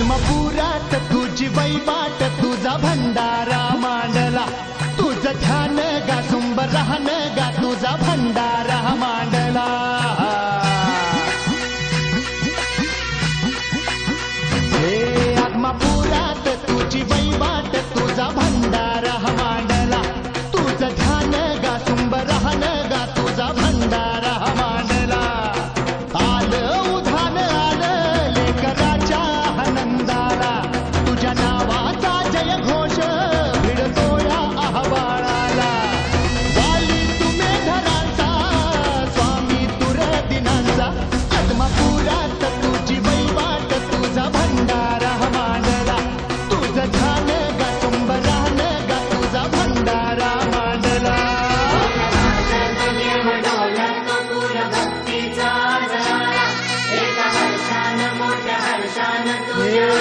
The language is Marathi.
आदमापुरात तुझी वैवाट तुझा भंडारा मांडला तुझं ध्यान गा सुंब राहन गा तुझा भंडारा मांडला हे आदमापुरात तुझी वैवाट तुझा भंडारा मांडला तुझं ध्यान गा सुंब राहन गा तुझा भंडारा मांडला आलं उधान आलं लेकराच्या आनंदाला तुझ्या नावाचा जय घोष भिडतो या आव्हानाला वाली तुम्ही धरांचा स्वामी तुर दिनांचा आदमापुरात तुझी वैवाट तुझा भंडारा मांडला तुझं ध्यान गा सुंब राहन गा तुझा भंडारा मांडला मोठ्या हर्षानं तुझ्या